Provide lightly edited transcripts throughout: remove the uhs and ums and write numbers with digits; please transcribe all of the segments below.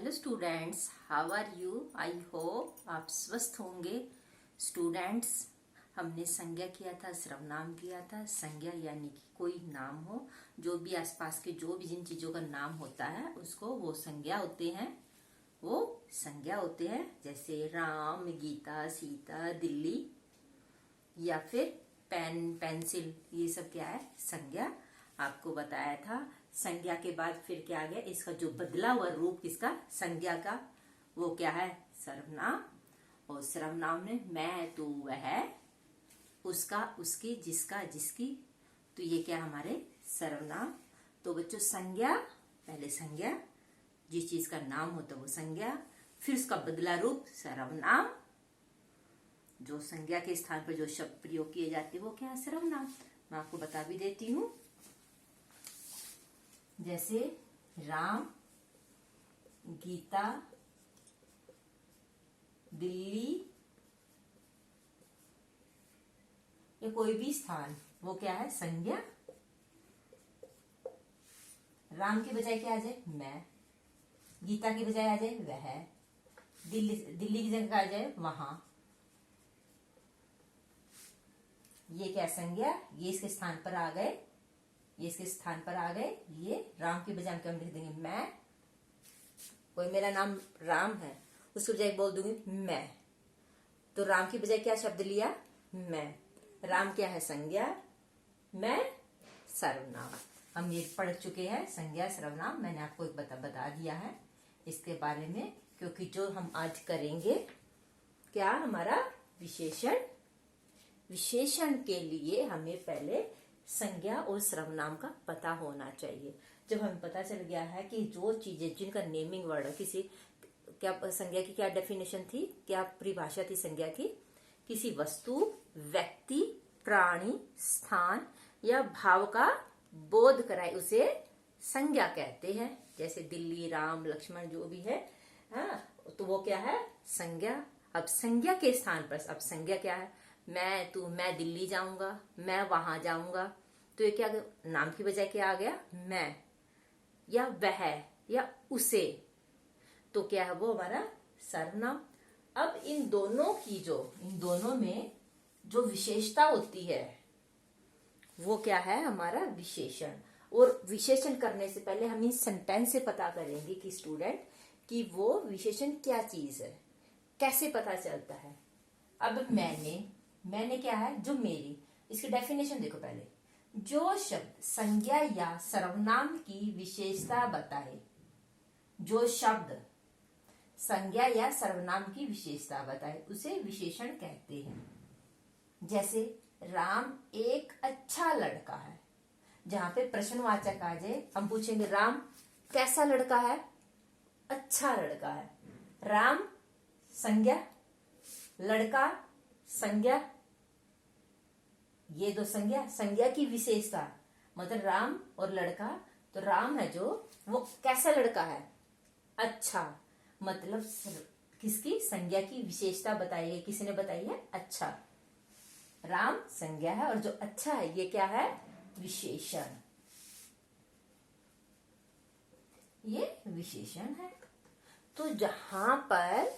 Hello students, how are you? I hope आप स्वस्थ होंगे। स्टूडेंट्स, हमने संज्ञा किया था, सर्वनाम किया था। संज्ञा यानी कि कोई नाम हो, जो भी आसपास के जो भी जिन चीजों का नाम होता है उसको वो संज्ञा होते हैं, वो संज्ञा होते हैं। जैसे राम, गीता, सीता, दिल्ली या फिर पेन, पेंसिल, ये सब क्या है? संज्ञा। आपको बताया था। संज्ञा के बाद फिर क्या आ गया? इसका जो बदला हुआ रूप किसका? संज्ञा का। वो क्या है? सर्वनाम। और सर्वनाम में मैं, तू, वह, उसका, उसकी, जिसका, जिसकी, तो ये क्या हमारे सर्वनाम। तो बच्चों, संज्ञा, पहले संज्ञा, जिस चीज का नाम होता है वो संज्ञा, फिर उसका बदला रूप सर्वनाम। जो संज्ञा के स्थान पर जो शब्द प्रयोग किए जाते हैं वो क्या है? सर्वनाम। मैं आपको बता भी देती हूं। जैसे राम, गीता, दिल्ली, या कोई भी स्थान, वो क्या है? संज्ञा। राम की बजाय क्या आ जाए? मैं। गीता की बजाय आ जाए वह। दिल्ली की जगह आ जाए वहां। ये क्या? संज्ञा। ये इसके स्थान पर आ गए, ये इसके स्थान पर आ गए। ये राम की बजाय हम लिख देंगे मैं। कोई मेरा नाम राम है, उसकी बजाय बोल दूंगी मैं, तो राम की बजाय क्या शब्द लिया? मैं। राम क्या है? संज्ञा, मैं सर्वनाम। हम ये पढ़ चुके हैं, संज्ञा सर्वनाम। मैंने आपको एक बता दिया है इसके बारे में, क्योंकि जो हम आज करेंगे क्या? हमारा विशेषण। विशेषण के लिए हमें पहले संज्ञा और सर्वनाम का पता होना चाहिए। जब हमें पता चल गया है कि जो चीजें जिनका नेमिंग वर्ड है, किसी क्या संज्ञा की क्या डेफिनेशन थी, क्या परिभाषा थी संज्ञा की? किसी वस्तु, व्यक्ति, प्राणी, स्थान या भाव का बोध कराए उसे संज्ञा कहते हैं। जैसे दिल्ली, राम, लक्ष्मण, जो भी है, हाँ, तो वो क्या है? संज्ञा। अब संज्ञा के स्थान पर अब संज्ञा क्या है? मैं, तू, मैं दिल्ली जाऊंगा, मैं वहां जाऊंगा, तो ये क्या? नाम की बजाय क्या आ गया? मैं, या वह, या उसे, तो क्या है? वो हमारा सर्वनाम। अब इन दोनों में जो विशेषता होती है वो क्या है? हमारा विशेषण। और विशेषण करने से पहले हम इस सेंटेंस से पता करेंगे कि स्टूडेंट कि वो विशेषण क्या चीज है, कैसे पता चलता है। अब मैंने क्या है? जो मेरी। इसकी डेफिनेशन देखो पहले। जो शब्द संज्ञा या सर्वनाम की विशेषता बताए, जो शब्द संज्ञा या सर्वनाम की विशेषता बताए उसे विशेषण कहते हैं। जैसे राम एक अच्छा लड़का है। जहां पे प्रश्नवाचक आ जाए, हम पूछेंगे राम कैसा लड़का है? अच्छा लड़का है। राम संज्ञा, लड़का संज्ञा, ये दो संज्ञा की विशेषता, मतलब राम और लड़का। तो राम है जो, वो कैसा लड़का है? अच्छा, मतलब किसकी? संज्ञा की विशेषता बताई है। किसी ने बताई है? अच्छा। राम संज्ञा है और जो अच्छा है ये क्या है? विशेषण। ये विशेषण है। तो जहां पर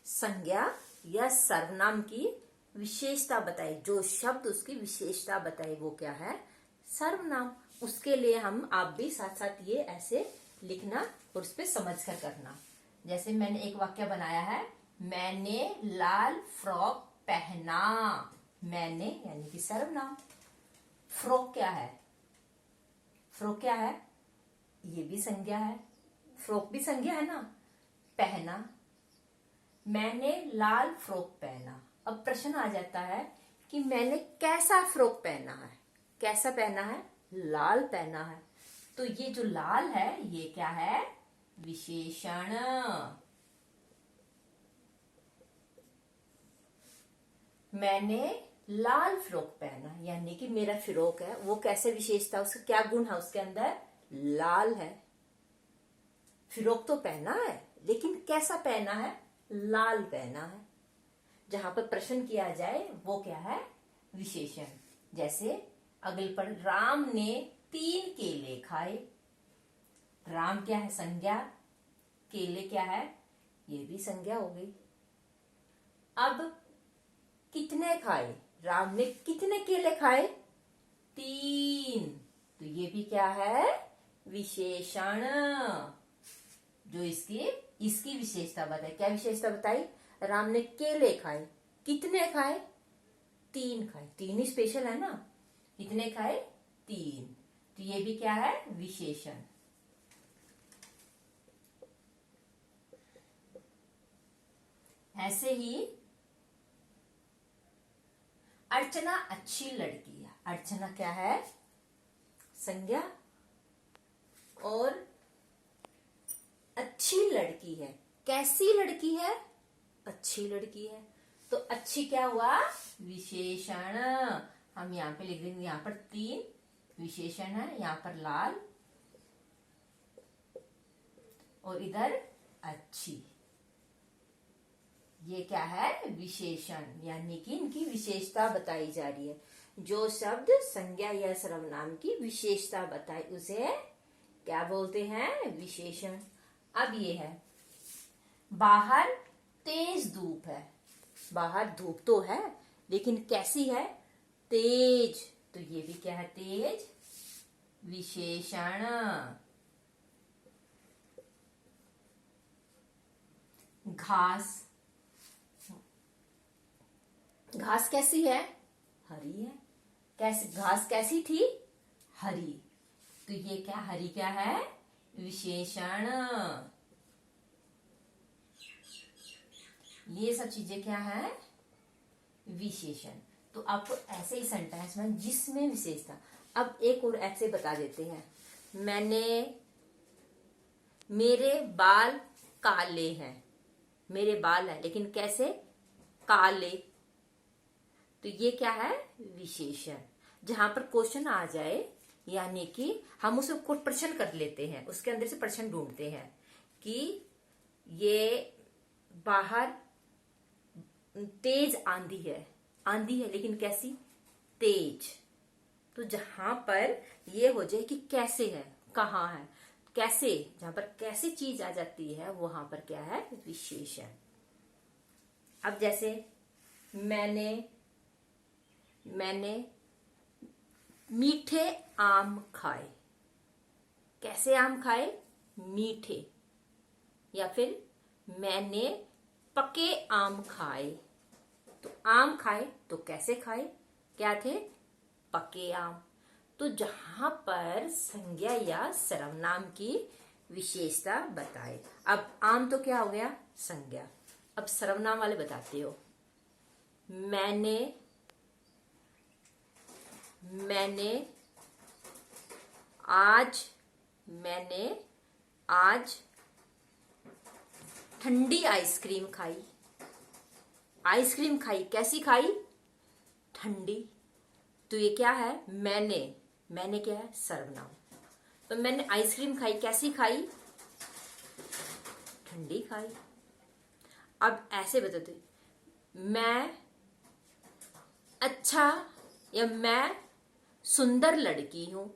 संज्ञा या सर्वनाम की विशेषता बताई, जो शब्द उसकी विशेषता बताए, वो क्या है? सर्वनाम। उसके लिए हम, आप भी साथ साथ ये ऐसे लिखना और उस पर समझ कर करना। जैसे मैंने एक वाक्य बनाया है, मैंने लाल फ्रॉक पहना। मैंने यानी कि सर्वनाम। फ्रॉक क्या है? फ्रॉक क्या है? ये भी संज्ञा है। फ्रॉक भी संज्ञा है ना। पहना, मैंने लाल फ्रॉक पहना। अब प्रश्न आ जाता है कि मैंने कैसा फ्रॉक पहना है? कैसा पहना है? लाल पहना है। तो ये जो लाल है ये क्या है? विशेषण। मैंने लाल फ्रॉक पहना, यानी कि मेरा फ्रॉक है वो कैसे विशेषता, उसका क्या गुण है? उसके अंदर लाल है। फ्रॉक तो पहना है लेकिन कैसा पहना है? लाल पहना है। जहां पर प्रश्न किया जाए वो क्या है? विशेषण। जैसे अगले पर, राम ने 3 केले खाए। राम क्या है? संज्ञा। केले क्या है, ये भी संज्ञा हो गई। अब कितने खाए, राम ने कितने केले खाए, 3, तो ये भी क्या है, विशेषण। जो इसकी विशेषता बताई, क्या विशेषता बताई, राम ने केले खाए, कितने खाए, 3 खाए, 3 ही स्पेशल है ना, कितने खाए, 3, तो ये भी क्या है, विशेषण। ऐसे ही अर्चना अच्छी लड़की है, अर्चना क्या है, संज्ञा, और अच्छी लड़की है, कैसी लड़की है, अच्छी लड़की है, तो अच्छी क्या हुआ, विशेषण। हम यहाँ पे लिख देंगे, यहाँ पर 3 विशेषण है, यहाँ पर लाल और इधर अच्छी, ये क्या है, विशेषण, यानी कि इनकी विशेषता बताई जा रही है। जो शब्द संज्ञा या सर्वनाम की विशेषता बताए उसे क्या बोलते हैं, विशेषण। अब ये है, बाहर तेज धूप है, बाहर धूप तो है लेकिन कैसी है, तेज, तो ये भी क्या है, तेज, विशेषण। घास, घास कैसी है, हरी है, कैसी घास कैसी थी, हरी, तो ये क्या, हरी क्या है, विशेषण। ये सब चीजें क्या है, विशेषण। तो आपको ऐसे ही सेंटेंस में जिसमें विशेषता। अब एक और ऐसे बता देते हैं, मेरे बाल काले हैं, मेरे बाल है लेकिन कैसे, काले, तो ये क्या है, विशेषण। जहां पर क्वेश्चन आ जाए, यानी कि हम उसे प्रश्न कर लेते हैं, उसके अंदर से प्रश्न ढूंढते हैं कि ये बाहर तेज आंधी है लेकिन कैसी, तेज, तो जहां पर ये हो जाए कि कैसे है, कहाँ है, कैसे, जहां पर कैसे चीज आ जाती है वहां पर क्या है, विशेषण। अब जैसे मैंने मीठे आम खाए, कैसे आम खाए, मीठे, या फिर मैंने पके आम खाए, तो आम खाए तो कैसे खाए, क्या थे, पके आम। तो जहां पर संज्ञा या सर्वनाम की विशेषता बताए। अब आम तो क्या हो गया, संज्ञा। अब सर्वनाम वाले बताते हो, मैंने आज ठंडी आइसक्रीम खाई, आइसक्रीम खाई, कैसी खाई, ठंडी, तो ये क्या है, मैंने क्या है, सर्वनाम। तो मैंने आइसक्रीम खाई, कैसी खाई, ठंडी खाई। अब ऐसे बताते, मैं अच्छा या मैं सुंदर लड़की हूं,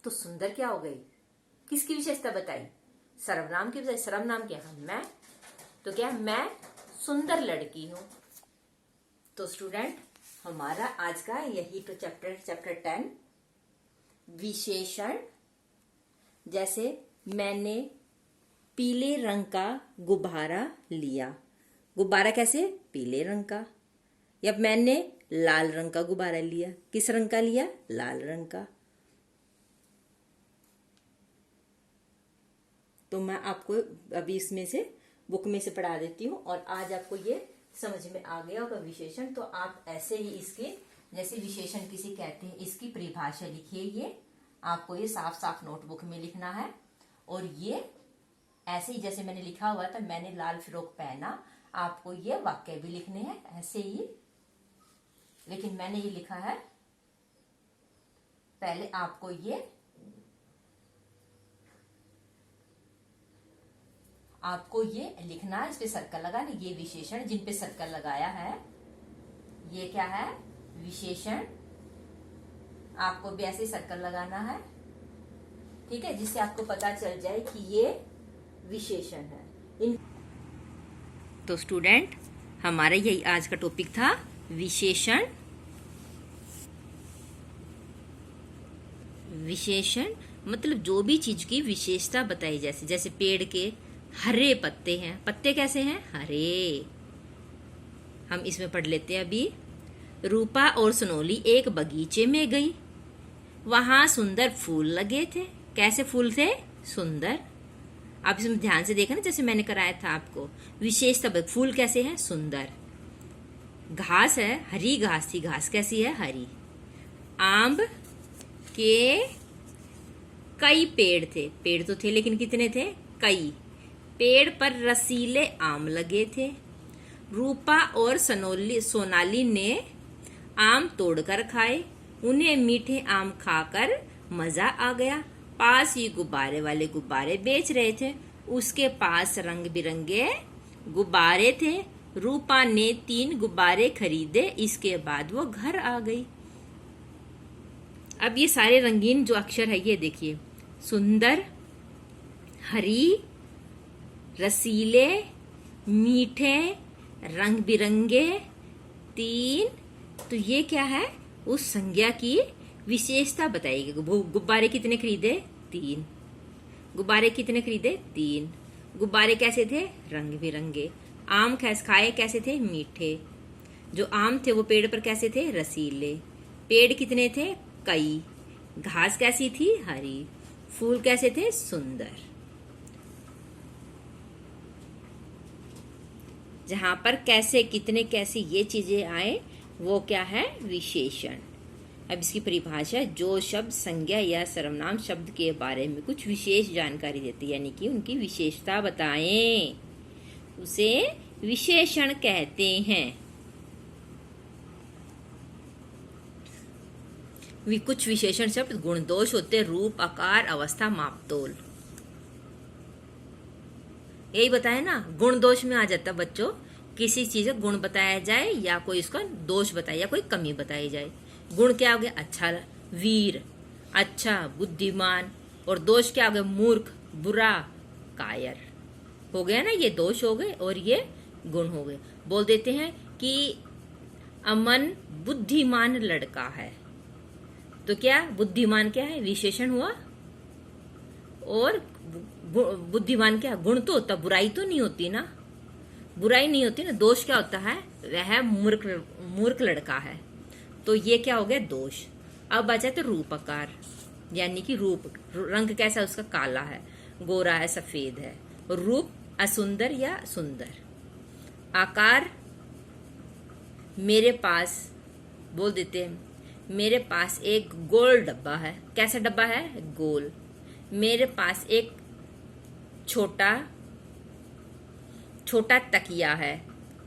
तो सुंदर क्या हो गई, किसकी विशेषता बताई, सर्वनाम की, सर्वनाम क्या है, मैं, तो क्या, मैं सुंदर लड़की हूं। तो स्टूडेंट, हमारा आज का यही तो चैप्टर 10 विशेषण। जैसे मैंने पीले रंग का गुब्बारा लिया, गुब्बारा कैसे, पीले रंग का, या मैंने लाल रंग का गुब्बारा लिया, किस रंग का लिया, लाल रंग का। तो मैं आपको अभी इसमें से बुक में से पढ़ा देती हूँ, और आज आपको ये समझ में आ गया होगा विशेषण। तो आप ऐसे ही इसके, जैसे विशेषण किसे कहते हैं, इसकी परिभाषा लिखिए। ये आपको ये साफ साफ नोटबुक में लिखना है। और ये ऐसे ही जैसे मैंने लिखा हुआ था, मैंने लाल फ्रॉक पहना, आपको ये वाक्य भी लिखने हैं ऐसे ही। लेकिन मैंने ये लिखा है, पहले आपको ये लिखना है, इस पे सर्कल लगाना। ये विशेषण जिन पे सर्कल लगाया है, ये क्या है, विशेषण। आपको भी ऐसे सर्कल लगाना है, ठीक है, जिससे आपको पता चल जाए कि ये विशेषण है। तो स्टूडेंट, हमारा यही आज का टॉपिक था, विशेषण। विशेषण मतलब जो भी चीज की विशेषता बताई, जैसे पेड़ के हरे पत्ते हैं, पत्ते कैसे हैं? हरे। हम इसमें पढ़ लेते हैं अभी। रूपा और सोनोली एक बगीचे में गई, वहां सुंदर फूल लगे थे। कैसे फूल थे? सुंदर। आप इसमें ध्यान से देखा ना, जैसे मैंने कराया था आपको, विशेषता। फूल कैसे हैं? सुंदर। घास है, हरी घास थी। घास कैसी है? हरी। आम के कई पेड़ थे। पेड़ तो थे लेकिन कितने थे? कई। पेड़ पर रसीले आम लगे थे। रूपा और सोनाली ने आम तोड़कर खाए। उन्हें मीठे आम खाकर मजा आ गया। पास ही गुब्बारे वाले गुब्बारे बेच रहे थे। उसके पास रंग बिरंगे गुब्बारे थे। रूपा ने 3 गुब्बारे खरीदे। इसके बाद वो घर आ गई। अब ये सारे रंगीन जो अक्षर है, ये देखिए, सुंदर, हरी, रसीले, मीठे, रंग बिरंगे, 3। तो ये क्या है? उस संज्ञा की विशेषता बताएगी। गुब्बारे कितने खरीदे? 3। गुब्बारे कितने खरीदे? 3। गुब्बारे कैसे थे? रंग बिरंगे। आम खाए कैसे थे? मीठे। जो आम थे वो पेड़ पर कैसे थे? रसीले। पेड़ कितने थे? कई। घास कैसी थी? हरी। फूल कैसे थे? सुंदर। जहां पर कैसे, कितने, कैसे ये चीजें आए, वो क्या है? विशेषण। अब इसकी परिभाषा, जो शब्द संज्ञा या सर्वनाम शब्द के बारे में कुछ विशेष जानकारी देते, यानी कि उनकी विशेषता बताएं, उसे विशेषण कहते हैं। कुछ विशेषण शब्द गुण दोष होते, रूप, आकार, अवस्था, मापतोल। यही बताया ना, गुण दोष में आ जाता बच्चों, किसी चीज का गुण बताया जाए या कोई इसका दोष बताए या कोई कमी बताई जाए। गुण क्या हो गया? अच्छा, वीर, अच्छा, बुद्धिमान। और दोष क्या हो गया? मूर्ख, बुरा, कायर। हो गया ना, ये दोष हो गए और ये गुण हो गए। बोल देते हैं कि अमन बुद्धिमान लड़का है, तो क्या बुद्धिमान क्या है? विशेषण हुआ। और बुद्धिमान क्या? गुण तो होता, बुराई तो नहीं होती ना, बुराई नहीं होती ना। दोष क्या होता है? वह मूर्ख लड़का है, तो ये क्या हो गया? दोष। अब बचा तो रूपकार, यानी कि रूप, रंग कैसा? उसका काला है, गोरा है, सफेद है। रूप असुंदर या सुंदर। आकार, मेरे पास, बोल देते हैं, मेरे पास एक गोल डब्बा है। कैसा डब्बा है? गोल। मेरे पास एक छोटा तकिया है।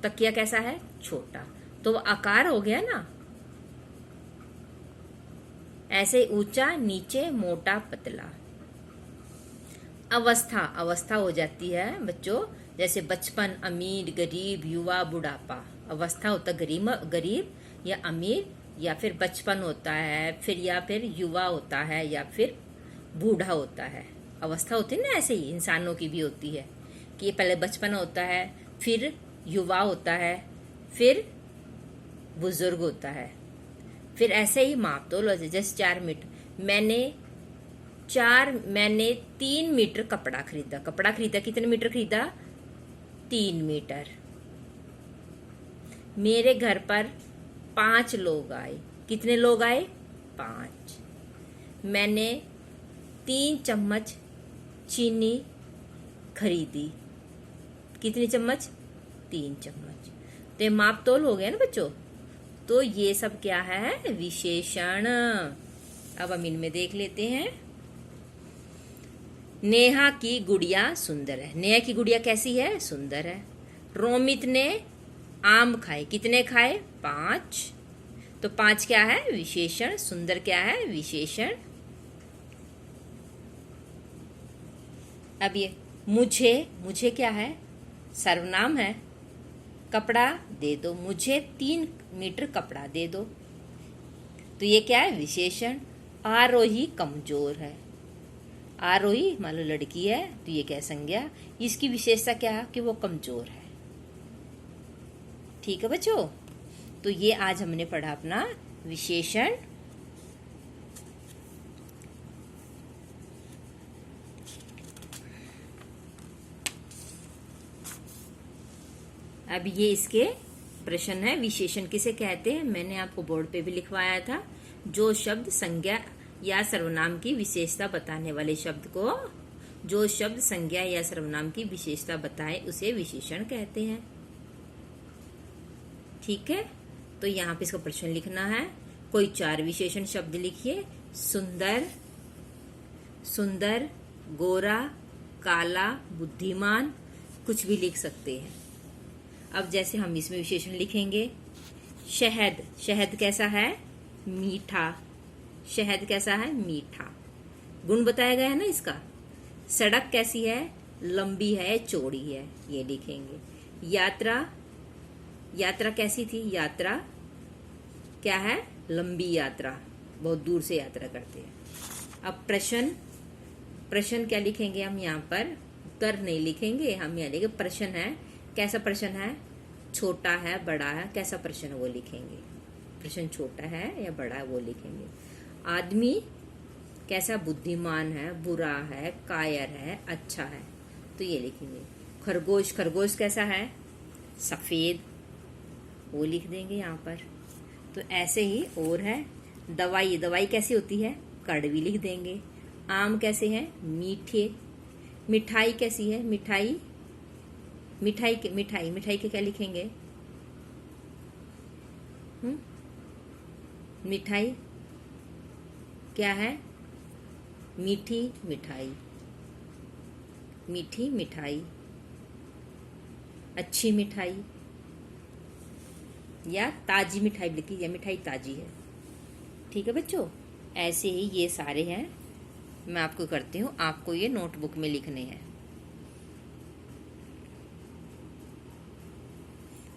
तकिया कैसा है? छोटा। तो वो आकार हो गया ना। ऐसे ऊंचा, नीचे, मोटा, पतला। अवस्था हो जाती है बच्चों, जैसे बचपन, अमीर, गरीब, युवा, बुढ़ापा। अवस्था होता गरीब या अमीर, या फिर बचपन होता है, फिर युवा होता है, या फिर बूढ़ा होता है। अवस्था होती है ना, ऐसे ही इंसानों की भी होती है कि पहले बचपन होता है, फिर युवा होता है, फिर बुजुर्ग होता है, फिर ऐसे ही मापतोल होते, जैसे 4 मीटर। मैंने 3 मीटर कपड़ा खरीदा। कितने मीटर खरीदा? 3 मीटर। मेरे घर पर 5 लोग आए। कितने लोग आए? 5। मैंने 3 चम्मच चीनी खरीदी। कितनी चम्मच? 3 चम्मच। तो माप तोल हो गया ना बच्चों। तो ये सब क्या है? विशेषण। अब हम इनमें देख लेते हैं। नेहा की गुड़िया सुंदर है। नेहा की गुड़िया कैसी है? सुंदर है। रोमित ने आम खाए। कितने खाए? 5। तो 5 क्या है? विशेषण। सुंदर क्या है? विशेषण। अब ये मुझे क्या है? सर्वनाम है। कपड़ा दे दो। मुझे 3 मीटर कपड़ा दे दो। तो ये क्या है? विशेषण। आरोही कमजोर है। आरोही मान लो लड़की है तो ये क्या संज्ञा, इसकी विशेषता क्या है कि वो कमजोर है। ठीक है बच्चों, तो ये आज हमने पढ़ा अपना विशेषण। अब ये इसके प्रश्न है। विशेषण किसे कहते हैं, मैंने आपको बोर्ड पे भी लिखवाया था। जो शब्द संज्ञा या सर्वनाम की विशेषता बताने वाले शब्द को, जो शब्द संज्ञा या सर्वनाम की विशेषता बताए उसे विशेषण कहते हैं। ठीक है, तो यहाँ पे इसका प्रश्न लिखना है। कोई 4 विशेषण शब्द लिखिए। सुंदर, सुंदर, गोरा, काला, बुद्धिमान, कुछ भी लिख सकते हैं। अब जैसे हम इसमें विशेषण लिखेंगे। शहद, शहद कैसा है, मीठा। शहद कैसा है, मीठा। गुण बताया गया है ना इसका। सड़क कैसी है, लंबी है, चौड़ी है, ये लिखेंगे। यात्रा, यात्रा कैसी थी, यात्रा क्या है, लंबी यात्रा, बहुत दूर से यात्रा करते हैं। अब प्रश्न, प्रश्न क्या लिखेंगे हम यहाँ पर, उत्तर नहीं लिखेंगे हम, यहाँ लिखेंगे प्रश्न है। कैसा प्रश्न है, छोटा है, बड़ा है, कैसा प्रश्न है वो लिखेंगे। प्रश्न छोटा है या बड़ा है वो लिखेंगे। आदमी कैसा, बुद्धिमान है, बुरा है, कायर है, अच्छा है, तो ये लिखेंगे। खरगोश, खरगोश कैसा है, सफेद, वो लिख देंगे यहाँ पर। तो ऐसे ही और है। दवाई, दवाई कैसी होती है, कड़वी, लिख देंगे। आम कैसे हैं, मीठे। मिठाई कैसी है, मिठाई, मिठाई के, मिठाई, मिठाई के क्या लिखेंगे, मिठाई क्या है, मीठी मिठाई, मीठी मिठाई, अच्छी मिठाई, या ताजी मिठाई लिखी, या मिठाई ताजी है। ठीक है बच्चों, ऐसे ही ये सारे हैं, मैं आपको करती हूँ, आपको ये नोटबुक में लिखने हैं।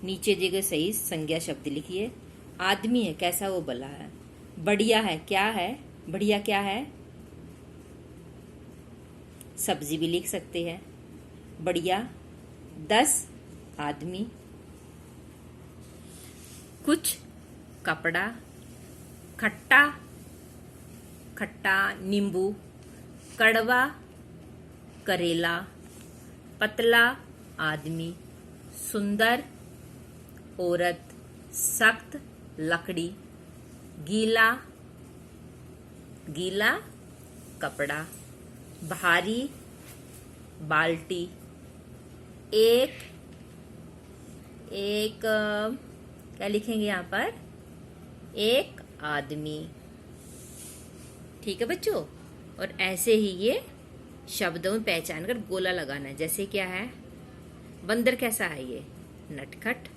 नीचे जगह सही संज्ञा शब्द लिखिए। आदमी है कैसा, वो भला है। बढ़िया है क्या है, बढ़िया क्या है, सब्जी भी लिख सकते हैं, बढ़िया। 10 आदमी। कुछ कपड़ा। खट्टा, खट्टा नींबू। कड़वा करेला। पतला आदमी। सुंदर औरत। सख्त लकड़ी। गीला, गीला कपड़ा। भारी बाल्टी। एक, एक क्या लिखेंगे यहाँ पर, एक आदमी। ठीक है बच्चों, और ऐसे ही ये शब्दों में पहचान कर गोला लगाना है। जैसे क्या है, बंदर कैसा है, ये नटखट।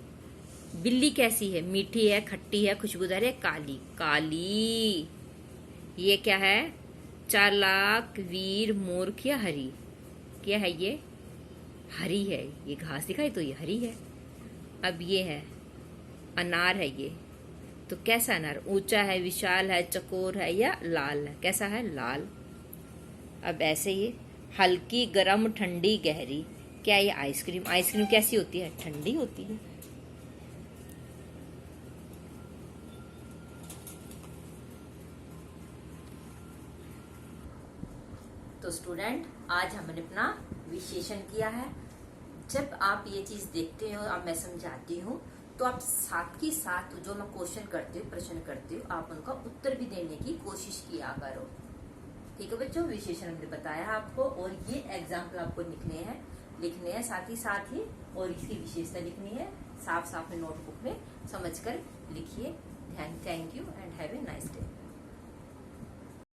बिल्ली कैसी है, मीठी है, खट्टी है, खुशबूदार है, काली, काली। ये क्या है, चालाक, वीर, मूर्ख या हरी, क्या है ये, हरी है, ये घास दिखाई तो ये हरी है। अब ये है अनार है ये, तो कैसा अनार, ऊंचा है, विशाल है, चकोर है या लाल है, कैसा है, लाल। अब ऐसे ही हल्की, गर्म, ठंडी, गहरी, क्या ये आइसक्रीम, आइसक्रीम कैसी होती है, ठंडी होती है। तो स्टूडेंट, आज हमने अपना विशेषण किया है। जब आप ये चीज देखते हो, अब मैं समझाती हूँ, तो आप साथ ही साथ जो मैं क्वेश्चन करती हूँ, प्रश्न करती हूँ, आप उनका उत्तर भी देने की कोशिश किया करो। ठीक है बच्चों, विशेषण हमने बताया आपको, और ये एग्जाम्पल आपको लिखने हैं साथ ही, और इसकी विशेषता लिखनी है साफ साफ में नोटबुक में समझकर लिखिए। Thank you and have a nice day.